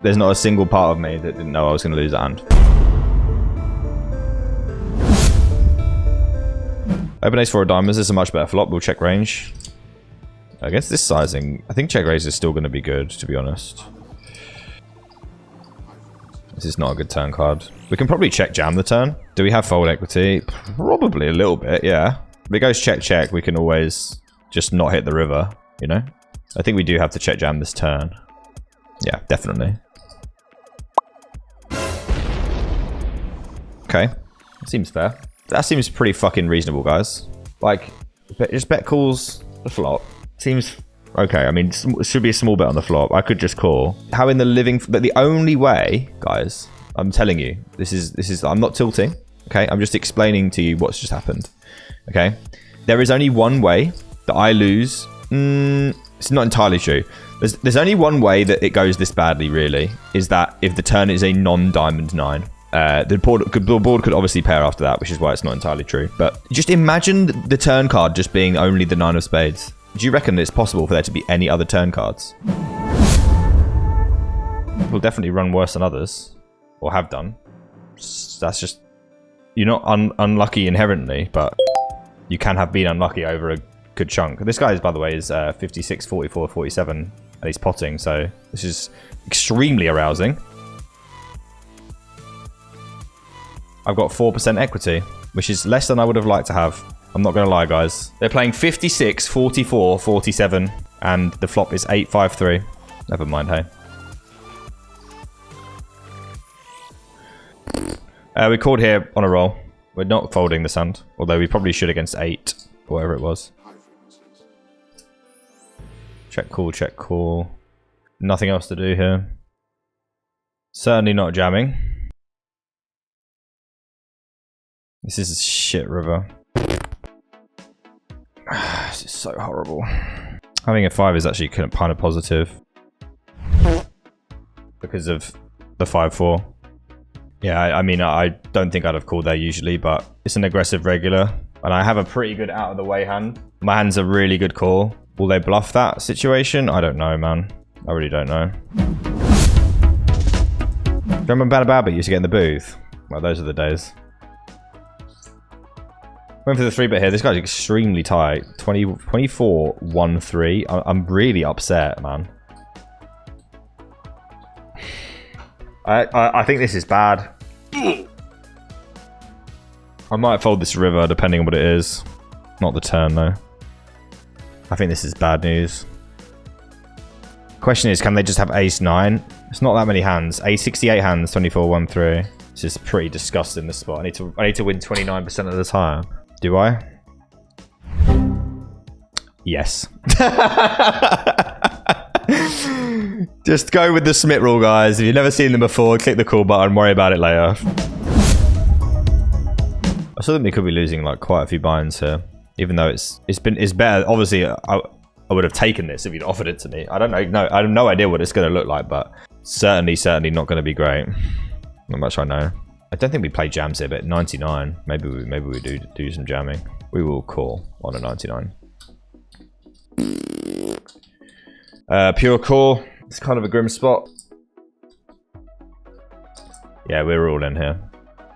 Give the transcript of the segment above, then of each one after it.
There's not a single part of me that didn't know I was going to lose that hand. Open ace for a diamond. This is a much better flop. We'll check range. Against this sizing, I think check raise is still going to be good, to be honest. This is not a good turn card. We can probably check jam the turn. Do we have fold equity? Probably a little bit, yeah. If it goes check check, we can always just not hit the river, you know? I think we do have to check jam this turn. Yeah, definitely. Okay, seems fair. That seems pretty fucking reasonable, guys. Like, just bet calls the flop. Seems okay. I mean, it should be a small bet on the flop. I could just call. How in the living... But the only way, guys, I'm telling you, this is. I'm not tilting, okay? I'm just explaining to you what's just happened, okay? There is only one way that I lose. It's not entirely true. There's only one way that it goes this badly, really, is that if the turn is a non-diamond 9. The board could obviously pair after that, which is why it's not entirely true. But just imagine the turn card just being only the 9 of spades. Do you reckon it's possible for there to be any other turn cards? Will definitely run worse than others, or have done. That's just... You're not unlucky inherently, but you can have been unlucky over a good chunk. This guy, by the way, is 56, 44, 47, and he's potting, so this is extremely arousing. I've got 4% equity, which is less than I would have liked to have. I'm not going to lie, guys. They're playing 56, 44, 47, and the flop is 8, 5, 3. Never mind, hey. We called here on a roll. We're not folding this hand, although we probably should against 8, or whatever it was. Check call, check call. Nothing else to do here. Certainly not jamming. This is a shit river. This is so horrible. Having a 5 is actually kind of positive. Because of the 5-4. Yeah, I mean, I don't think I'd have called there usually, but it's an aggressive regular. And I have a pretty good out of the way hand. My hand's a really good call. Will they bluff that situation? I don't know, man. I really don't know. Do you remember Bad used to get in the booth? Well, those are the days. Went for the 3-bet here. This guy's extremely tight. 24, 1, 3. I'm really upset, man. I think this is bad. I might fold this river depending on what it is. Not the turn, though. I think this is bad news. Question is, can they just have ace 9? It's not that many hands. Ace 68 hands, 24, 1, 3. This is pretty disgusting, this spot. I need to win 29% of the time. Do I? Yes. Just go with the Smith rule, guys. If you've never seen them before, click the call button, worry about it later. I still think we could be losing like quite a few binds here. Even though it's better. Obviously, I would have taken this if you'd offered it to me. I don't know. No, I have no idea what it's going to look like, but certainly not going to be great. Not much I know. I don't think we play jams here, but 99. Maybe we do some jamming. We will call on a 99. Pure call. It's kind of a grim spot. Yeah, we're all in here.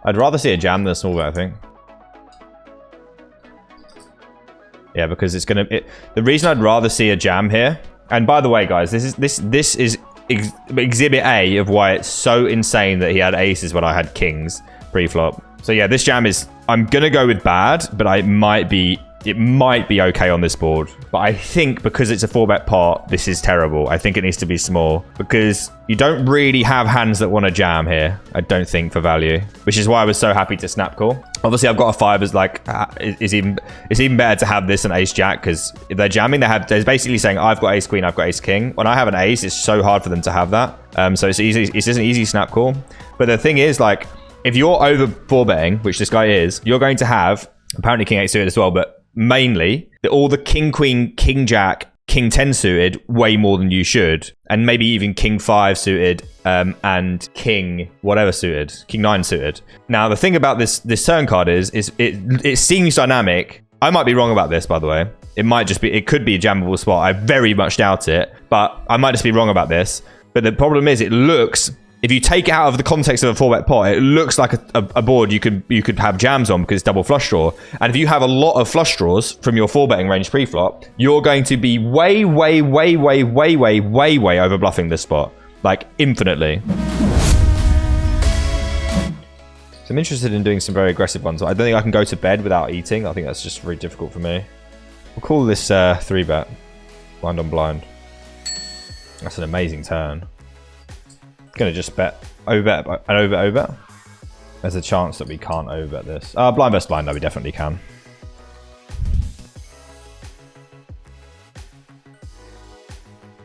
I'd rather see a jam than a small bet, I think. Yeah, because it's gonna. The reason I'd rather see a jam here. And by the way, guys, this is exhibit A of why it's so insane that he had aces when I had kings pre-flop. So yeah, this jam is... I'm gonna go with bad, but it might be okay on this board. But I think because it's a 4-bet pot, this is terrible. I think it needs to be small because you don't really have hands that want to jam here. I don't think for value, which is why I was so happy to snap call. Obviously, I've got a 5 as like it's even better to have this than ace jack because if they're jamming, they're basically saying I've got ace queen, I've got ace king. When I have an ace, it's so hard for them to have that. So it's easy. It's just an easy snap call. But the thing is, like, if you're over 4-betting, which this guy is, you're going to have apparently king 8 suited as well, but mainly all the king queen, king jack, king 10 suited way more than you should, and maybe even king 5 suited and king whatever suited, king 9 suited. Now the thing about this turn card is it seems dynamic. I might be wrong about this, by the way. It could be a jammable spot. I very much doubt it, but I might just be wrong about this. But the problem is it looks, if you take it out of the context of a 4-bet pot, it looks like a board you could have jams on because it's double flush draw. And if you have a lot of flush draws from your 4-betting range pre-flop, you're going to be way over bluffing this spot. Like, infinitely. So I'm interested in doing some very aggressive ones. I don't think I can go to bed without eating. I think that's just very difficult for me. We'll call this 3-bet. Blind on blind. That's an amazing turn. Gonna just bet overbet and overbet. There's a chance that we can't overbet this. Blind versus blind, no, we definitely can.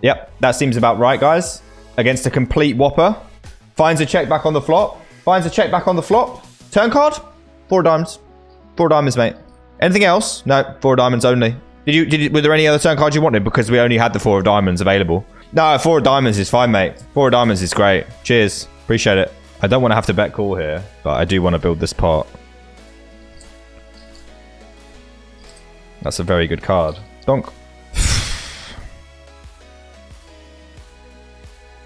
Yep, that seems about right, guys. Against a complete whopper. Finds a check back on the flop. Finds a check back on the flop. Turn card? 4 diamonds. 4 diamonds, mate. Anything else? No, 4 diamonds only. Were there any other turn cards you wanted? Because we only had the 4 of diamonds available. No, 4 of diamonds is fine, mate. 4 of diamonds is great. Cheers. Appreciate it. I don't want to have to bet call here, but I do want to build this pot. That's a very good card. Donk.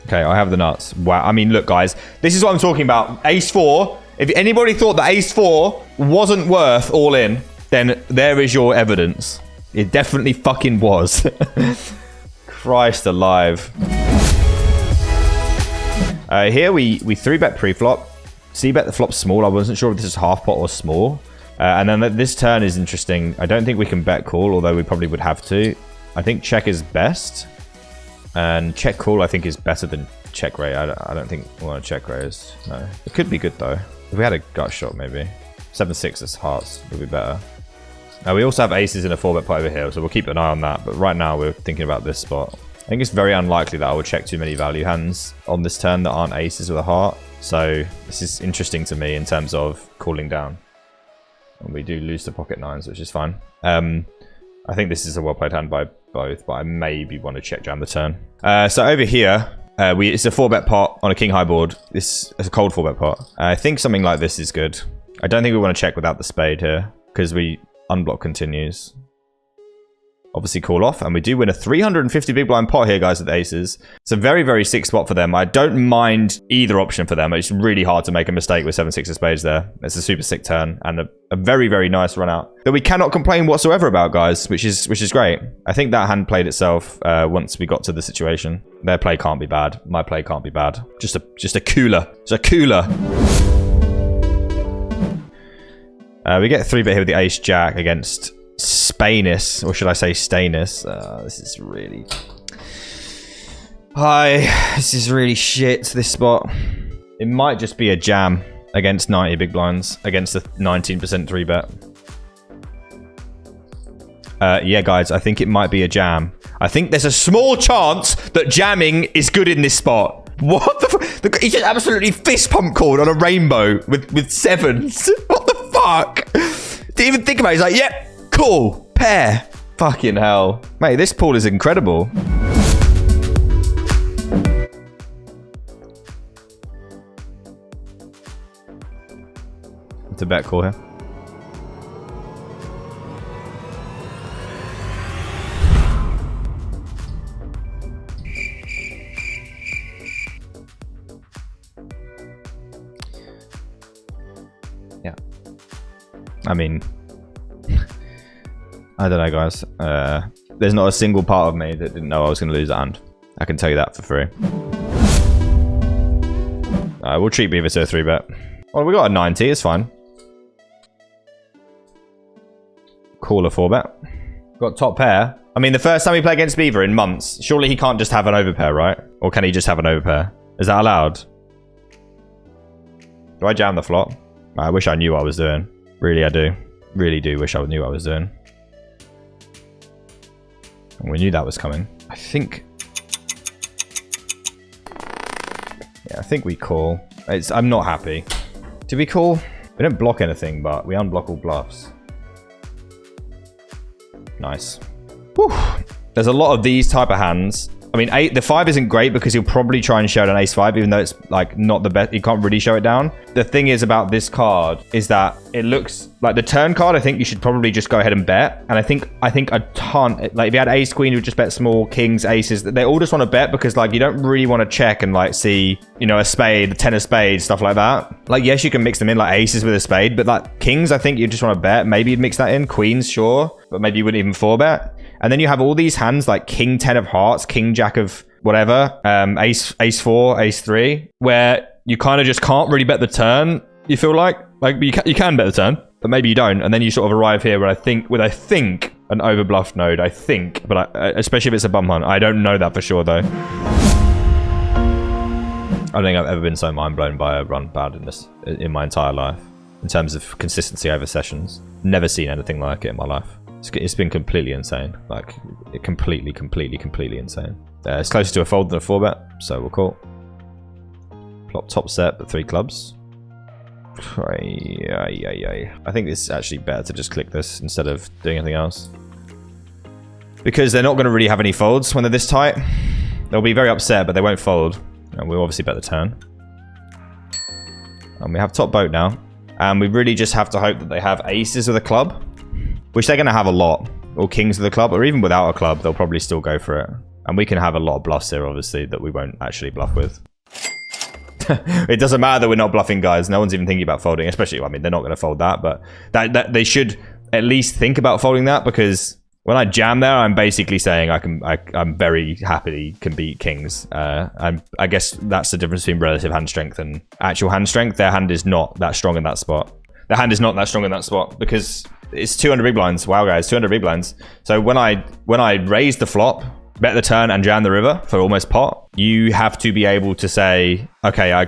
Okay, I have the nuts. Wow. I mean, look, guys. This is what I'm talking about. Ace 4. If anybody thought that Ace 4 wasn't worth all in, then there is your evidence. It definitely fucking was. Christ alive. Here we 3-bet pre-flop. C-bet the flop small. I wasn't sure if this is half pot or small. And then this turn is interesting. I don't think we can bet call, although we probably would have to. I think check is best. And check call I think is better than check raise. I don't think we want to check raise. No. It could be good though. If we had a gut shot maybe. 7-6 as hearts would be better. We also have aces in a 4-bet pot over here, so we'll keep an eye on that. But right now, we're thinking about this spot. I think it's very unlikely that I will check too many value hands on this turn that aren't aces with a heart. So this is interesting to me in terms of cooling down. And we do lose to pocket nines, which is fine. I think this is a well-played hand by both, but I maybe want to check jam the turn. So over here, it's a 4-bet pot on a king high board. This is a cold 4-bet pot. I think something like this is good. I don't think we want to check without the spade here, because we unblock continues. Obviously call off, and we do win a 350 big blind pot here, guys, with aces. It's a very, very sick spot for them. I don't mind either option for them. It's really hard to make a mistake with 7-6 of spades there. It's a super sick turn and a very, very nice run out that we cannot complain whatsoever about, guys, which is great. I think that hand played itself once we got to the situation. Their play can't be bad. My play can't be bad. Just a cooler. It's a cooler. We get a 3-bet here with the ace jack against Spainus, or should I say Stainus? This is really... This is really shit, this spot. It might just be a jam against 90 big blinds, against a 19% 3-bet. Yeah, guys, I think it might be a jam. I think there's a small chance that jamming is good in this spot. What the he just absolutely fist pump called on a rainbow with sevens. What the fuck? Didn't even think about it. He's like, yep, cool, pair. Fucking hell. Mate, this pool is incredible. It's a bet call here. Yeah. I mean, I don't know, guys. There's not a single part of me that didn't know I was going to lose that hand. I can tell you that for free. We'll treat Beaver to a 3-bet. Well, we got a 90. It's fine. Call a 4-bet. Got top pair. I mean, the first time we play against Beaver in months, surely he can't just have an overpair, right? Or can he just have an overpair? Is that allowed? Do I jam the flop? I wish I knew what I was doing. Really, I do. Really do wish I knew what I was doing. And we knew that was coming. I think... Yeah, I think we call. I'm not happy. Do we call? We don't block anything, but we unblock all bluffs. Nice. Whew. There's a lot of these type of hands I mean, the 5 isn't great because he'll probably try and show down ace 5, even though it's like not the best. You can't really show it down. The thing is about this card is that it looks like the turn card. I think you should probably just go ahead and bet. And I think a ton, like if you had ace queen, you would just bet small, kings, aces. They all just want to bet because like you don't really want to check and like see, you know, a spade, 10 of spades, stuff like that. Like, yes, you can mix them in like aces with a spade, but like kings, I think you just want to bet. Maybe you'd mix that in. Queens, sure, but maybe you wouldn't even 4-bet. And then you have all these hands like king 10 of hearts, king jack of whatever, ace 4, ace 3, where you kind of just can't really bet the turn. You feel like you can bet the turn, but maybe you don't. And then you sort of arrive here where I think an overbluffed node. I think, but especially if it's a bum hunt. I don't know that for sure though. I don't think I've ever been so mind blown by a run bad in my entire life in terms of consistency over sessions. Never seen anything like it in my life. It's been completely insane. Like, completely insane. It's closer to a fold than a 4-bet, so we'll call. Plot top set, but 3 clubs. I think it's actually better to just click this instead of doing anything else. Because they're not going to really have any folds when they're this tight. They'll be very upset, but they won't fold. And we'll obviously bet the turn. And we have top boat now. And we really just have to hope that they have aces with a club. Which they're going to have a lot. Or kings with a club. Or even without a club, they'll probably still go for it. And we can have a lot of bluffs here, obviously, that we won't actually bluff with. It doesn't matter that we're not bluffing, guys. No one's even thinking about folding. Especially, I mean, they're not going to fold that. But that they should at least think about folding that. Because when I jam there, I'm basically saying I'm very happily can beat kings. I guess that's the difference between relative hand strength and actual hand strength. Their hand is not that strong in that spot. Their hand is not that strong in that spot because it's 200 big blinds. Wow, guys, 200 big blinds. So when I raise the flop, bet the turn, and jam the river for almost pot, you have to be able to say, okay,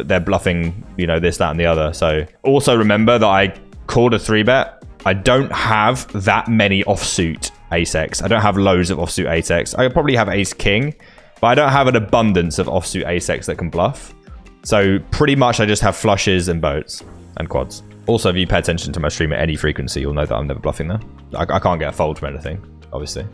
they're bluffing, you know, this, that, and the other. So also remember that I called a 3-bet. I don't have that many offsuit ace-x. I don't have loads of offsuit ace-x. I probably have ace-king, but I don't have an abundance of offsuit ace-x that can bluff. So pretty much I just have flushes and boats and quads. Also, if you pay attention to my stream at any frequency, you'll know that I'm never bluffing there. I can't get a fold from anything, obviously.